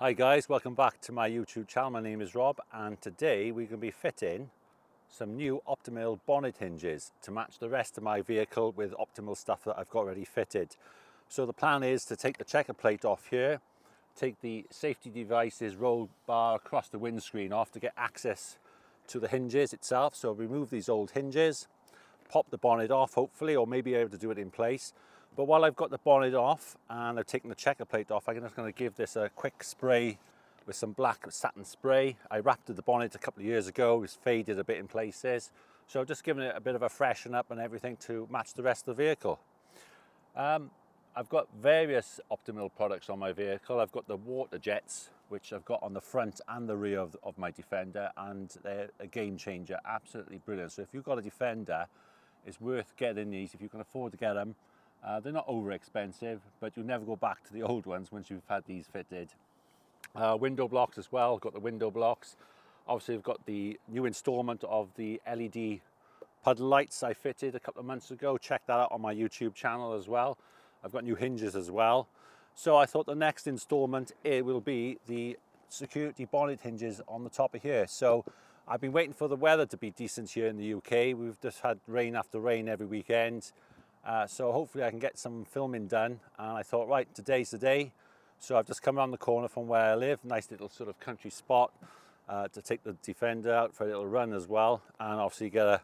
Hi guys, welcome back to my YouTube channel. My name is Rob and today we're going to be fitting some new Optimill bonnet hinges to match the rest of my vehicle with Optimill stuff that I've got already fitted. So the plan is to take the checker plate off here, take the safety devices roll bar across the windscreen off to get access to the hinges itself. So remove these old hinges, pop the bonnet off hopefully, or maybe able to do it in place. But while I've got the bonnet off and I've taken the checker plate off, I'm just going to give this a quick spray with some black satin spray. I raptored the bonnet a couple of years ago, it's faded a bit in places. So just giving it a bit of a freshen up and everything to match the rest of the vehicle. I've got various Optimill products on my vehicle. I've got the water jets, which I've got on the front and the rear of my Defender, and they're a game changer, absolutely brilliant. So if you've got a Defender, it's worth getting these if you can afford to get them. They're not over expensive, but you'll never go back to the old ones once you've had these fitted. Window blocks as well, got the window blocks. Obviously, I've got the new installment of the LED puddle lights I fitted a couple of months ago. Check that out on my YouTube channel as well. I've got new hinges as well. So I thought the next installment will be the security bonnet hinges on the top of here. So I've been waiting for the weather to be decent here in the UK. We've just had rain after rain every weekend. So hopefully I can get some filming done, and I thought, right, today's the day. So I've just come around the corner from where I live, nice little sort of country spot to take the Defender out for a little run as well, and obviously get a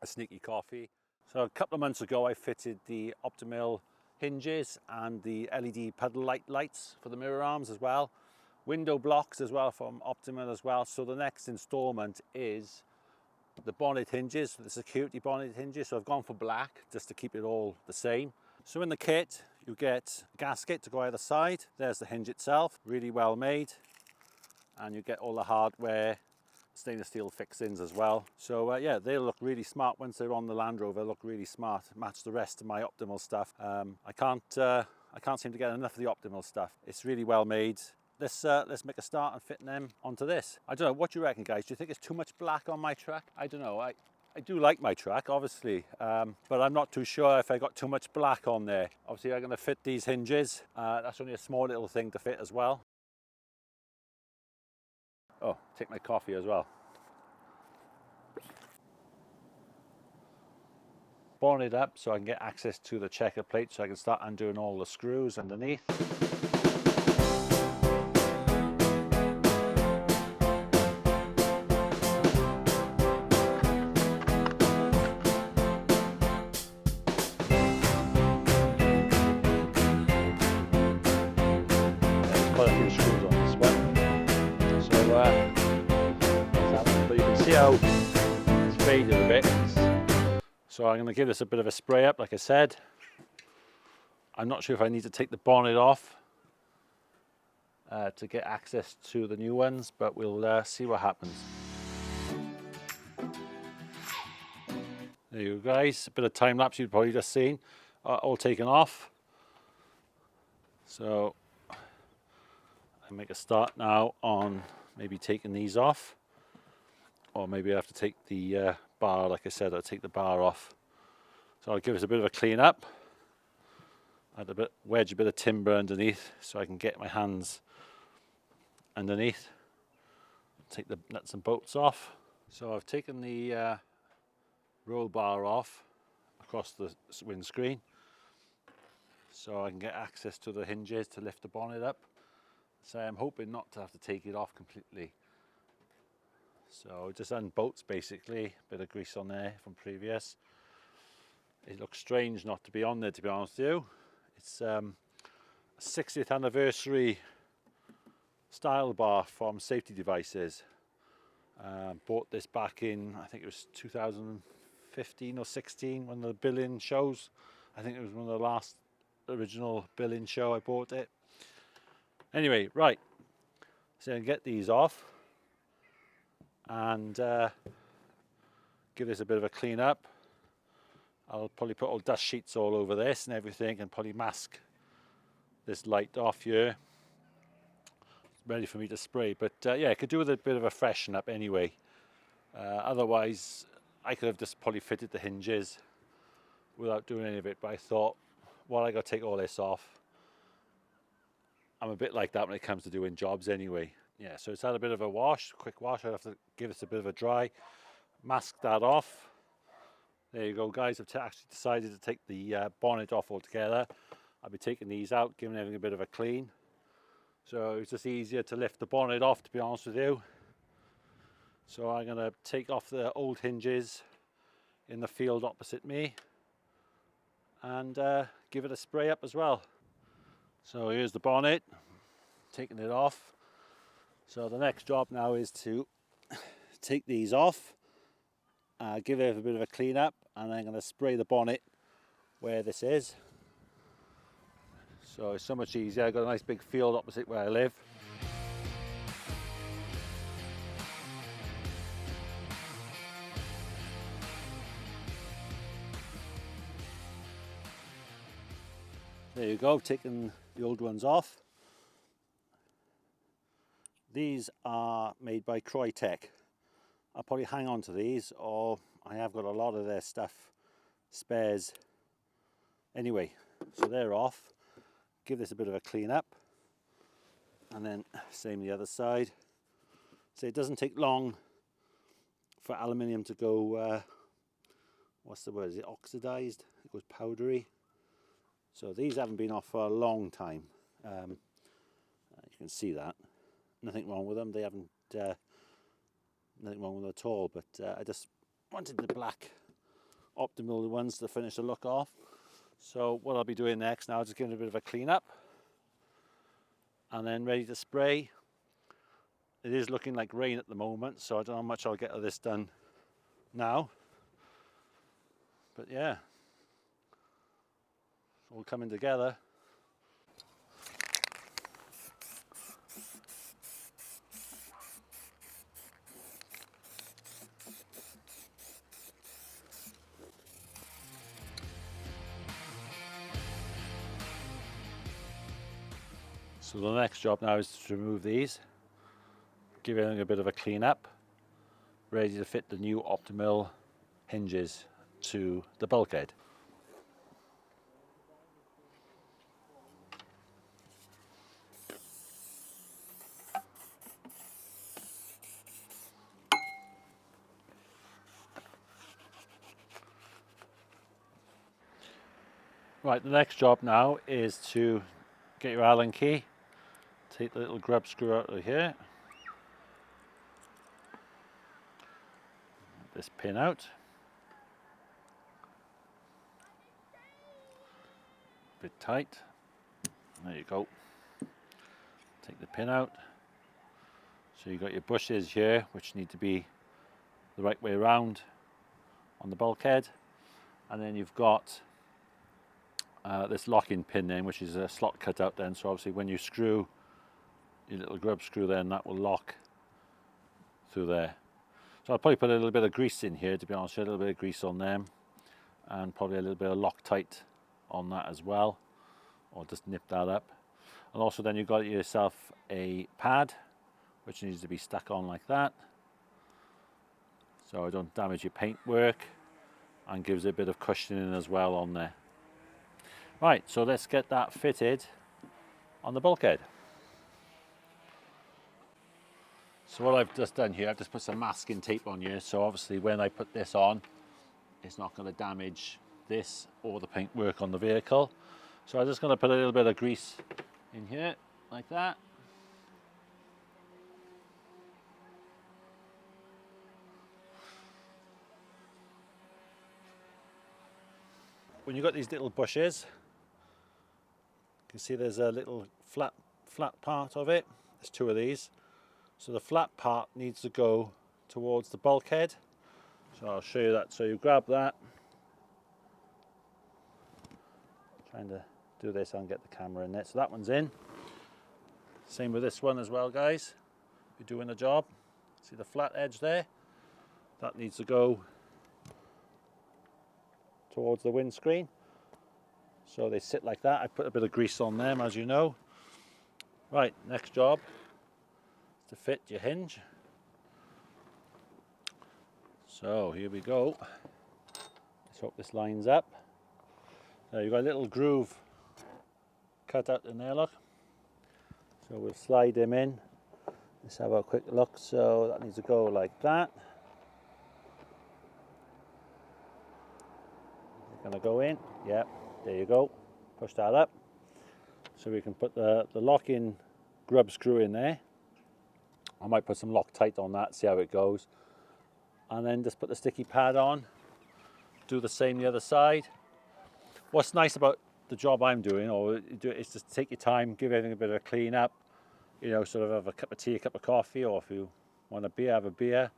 sneaky coffee. So a couple of months ago I fitted the Optimill hinges and the LED puddle lights for the mirror arms as well. Window blocks as well from Optimill as well. So the next installment is the bonnet hinges, the security bonnet hinges. So I've gone for black just to keep it all the same. So in the kit you get a gasket to go either side. There's the hinge itself, really well made, and you get all the hardware, stainless steel fixings as well. So yeah, they look really smart once they're on the Land Rover. Look really smart, match the rest of my Optimill stuff. I can't seem to get enough of the Optimill stuff. It's really well made. Let's make a start on fitting them onto this. I don't know, what do you reckon, guys? Do you think it's too much black on my truck? I don't know. I do like my truck, obviously, but I'm not too sure if I got too much black on there. Obviously, I'm going to fit these hinges. That's only a small little thing to fit as well. Oh, take my coffee as well. Bonnet up so I can get access to the checker plate so I can start undoing all the screws underneath. Quite a few screws on this one. So but you can see how it's faded a bit. So I'm going to give this a bit of a spray up, like I said. I'm not sure if I need to take the bonnet off to get access to the new ones, but we'll see what happens. There you go, guys, a bit of time lapse you've probably just seen, all taken off. So I make a start now on maybe taking these off, or maybe I have to take the bar, like I said, I'll take the bar off. So I'll give us a bit of a clean up. Add wedge a bit of timber underneath so I can get my hands underneath. Take the nuts and bolts off. So I've taken the roll bar off across the windscreen so I can get access to the hinges to lift the bonnet up. So I'm hoping not to have to take it off completely. So just unbolts basically, a bit of grease on there from previous. It looks strange not to be on there, to be honest with you. It's a 60th anniversary style bar from Safety Devices. Bought this back in, I think it was 2015 or 16, one of the billing shows. I think it was one of the last original billing show I bought it. Anyway, right, so I can get these off and give this a bit of a clean up. I'll probably put all dust sheets all over this and everything, and probably mask this light off here. It's ready for me to spray, but yeah, I could do with a bit of a freshen up anyway. Otherwise, I could have just probably fitted the hinges without doing any of it, but I thought, well, I got to take all this off. I'm a bit like that when it comes to doing jobs anyway. Yeah, so it's had a bit of a wash, quick wash. I have to give this a bit of a dry, mask that off. There you go, guys. I've actually decided to take the bonnet off altogether. I'll be taking these out, giving everything a bit of a clean. So it's just easier to lift the bonnet off, to be honest with you. So I'm going to take off the old hinges in the field opposite me and give it a spray up as well. So here's the bonnet, taking it off. So the next job now is to take these off, give it a bit of a clean up, and then I'm going to spray the bonnet where this is. So it's so much easier. I've got a nice big field opposite where I live. There you go, taking the old ones off. These are made by Croytech. I'll probably hang on to these, or I have got a lot of their stuff, spares. Anyway, so they're off. Give this a bit of a clean up, and then same the other side. So it doesn't take long for aluminium to go, what's the word, is it oxidized? It goes powdery. So these haven't been off for a long time. You can see that. Nothing wrong with them. They haven't, nothing wrong with them at all. But I just wanted the black Optimill ones to finish the look off. So what I'll be doing next now is just giving it a bit of a clean up and then ready to spray. It is looking like rain at the moment, so I don't know how much I'll get of this done now. But yeah, it's all coming together. So the next job now is to remove these, give everything a bit of a clean up, ready to fit the new Optimill hinges to the bulkhead. Right, the next job now is to get your Allen key, take the little grub screw out of here, this pin out, a bit tight, there you go, take the pin out. So you've got your bushes here which need to be the right way around on the bulkhead, and then you've got this locking pin then, which is a slot cut out then, so obviously when you screw your little grub screw then that will lock through there. So I'll probably put a little bit of grease in here, to be honest, a little bit of grease on them, and probably a little bit of Loctite on that as well, or just nip that up. And also then you've got yourself a pad which needs to be stuck on like that, so I don't damage your paintwork, and gives it a bit of cushioning as well on there. Right, so let's get that fitted on the bulkhead. So what I've just done here, I've just put some masking tape on here, so obviously when I put this on, it's not going to damage this or the paintwork on the vehicle. So I'm just going to put a little bit of grease in here, like that. When you've got these little bushes, you can see there's a little flat part of it. There's two of these. So the flat part needs to go towards the bulkhead. So I'll show you that. So you grab that. Trying to do this and get the camera in there. So that one's in. Same with this one as well, guys. If you're doing the job, see the flat edge there? That needs to go towards the windscreen. So they sit like that. I put a bit of grease on them, as you know. Right, next job is to fit your hinge. So here we go. Let's hope this lines up. Now you've got a little groove cut out in there, look. So we'll slide him in. Let's have a quick look. So that needs to go like that. It's going to go in. Yep, there you go. Push that up. So we can put the lock-in grub screw in there. I might put some Loctite on that, see how it goes. And then just put the sticky pad on. Do the same the other side. What's nice about the job I'm doing, is just take your time, give everything a bit of a clean up. You know, sort of have a cup of tea, a cup of coffee, or if you want a beer, have a beer.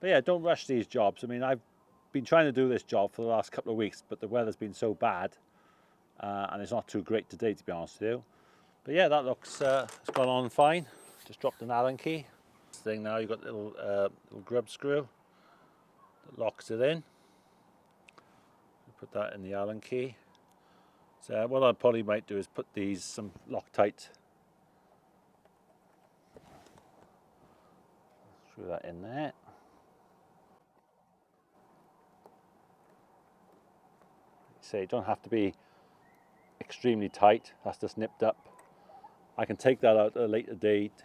But yeah, don't rush these jobs. I mean, I've been trying to do this job for the last couple of weeks, but the weather's been so bad, and it's not too great today, to be honest with you. But yeah, that looks, it's gone on fine. Just dropped an Allen key. This thing now, you've got a little grub screw that locks it in. Put that in the Allen key. So what I probably might do is put some Loctite. Screw that in there. So it don't have to be extremely tight. That's just nipped up. I can take that out at a later date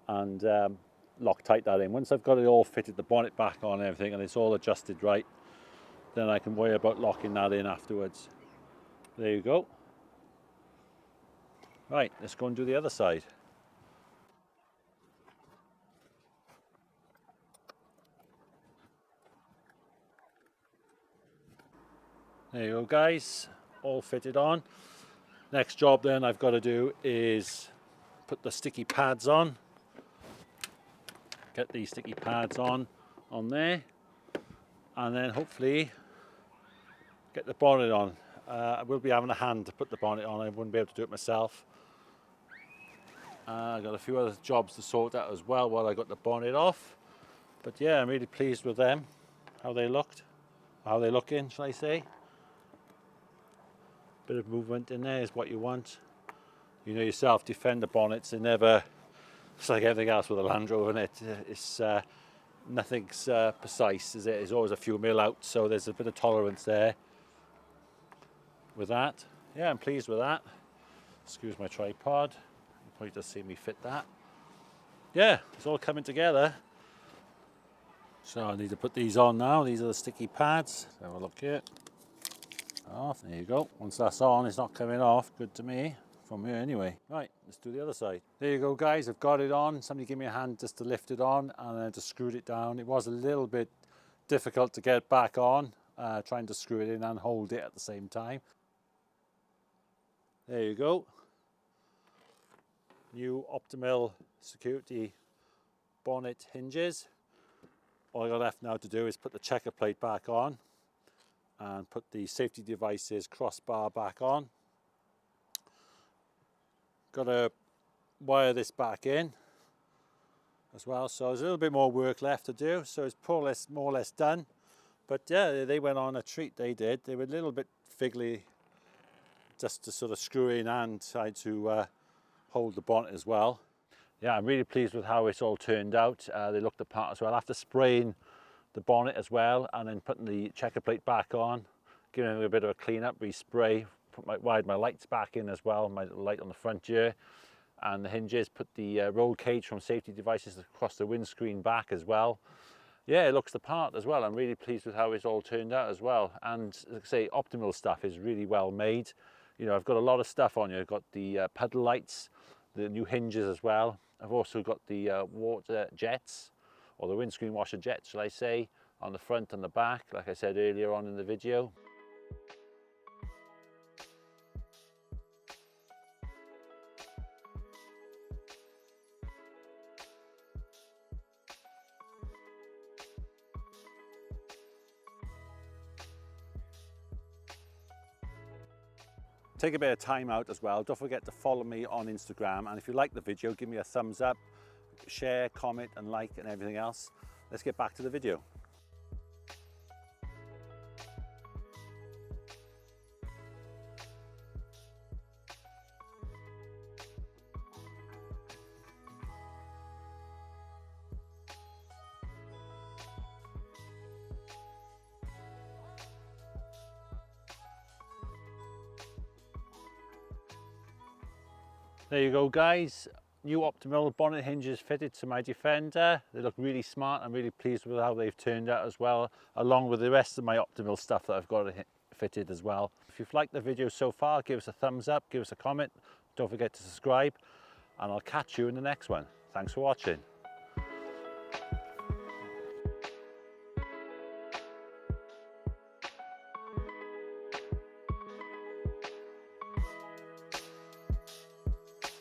and Loctite that in. Once I've got it all fitted, the bonnet back on and everything, and it's all adjusted right, then I can worry about locking that in afterwards. There you go. Right, let's go and do the other side. There you go, guys, all fitted on. Next job then I've got to do is put the sticky pads on. Get these sticky pads on there, and then hopefully get the bonnet on. I will be having a hand to put the bonnet on. I wouldn't be able to do it myself. I've got a few other jobs to sort out as well while I got the bonnet off. But yeah, I'm really pleased with them, how they looked, how they're looking, shall I say. Bit of movement in there is what you want. You know yourself, Defender bonnets, they're never, it's like everything else with a Land Rover in it. It's nothing's precise, is it? There's always a few mil out, so there's a bit of tolerance there with that. Yeah, I'm pleased with that. Excuse my tripod. You probably just see me fit that. Yeah, it's all coming together. So I need to put these on now. These are the sticky pads. Let's have a look here. Off, there you go. Once that's on, it's not coming off. Good to me, from here anyway. Right, let's do the other side. There you go, guys, I've got it on. Somebody give me a hand just to lift it on, and then just screwed it down. It was a little bit difficult to get back on, trying to screw it in and hold it at the same time. There you go. New Optimill Security Bonnet Hinges. All I got left now to do is put the checker plate back on and put the safety devices crossbar back on. Got to wire this back in as well, so there's a little bit more work left to do, so it's more or less done. But yeah, they went on a treat, they did. They were a little bit fiddly just to sort of screw in and try to hold the bonnet as well. Yeah, I'm really pleased with how it's all turned out. They looked the part as well. After spraying the bonnet as well and then putting the checker plate back on, giving it a bit of a clean up, respray, wired my lights back in as well, my light on the front here, and the hinges, put the roll cage from safety devices across the windscreen back as well. Yeah, it looks the part as well. I'm really pleased with how it's all turned out as well. And like I say, Optimill stuff is really well made. You know, I've got a lot of stuff on here. I've got the puddle lights, the new hinges as well. I've also got the water jets, or the windscreen washer jets, shall I say, on the front and the back, like I said earlier on in the video. Take a bit of time out as well. Don't forget to follow me on Instagram, and if you like the video, give me a thumbs up, share, comment and like and everything else. Let's get back to the video. There you go guys, new Optimill bonnet hinges fitted to my Defender. They look really smart. I'm really pleased with how they've turned out as well, along with the rest of my Optimill stuff that I've got fitted as well. If you've liked the video so far, give us a thumbs up, give us a comment, don't forget to subscribe, and I'll catch you in the next one. Thanks for watching.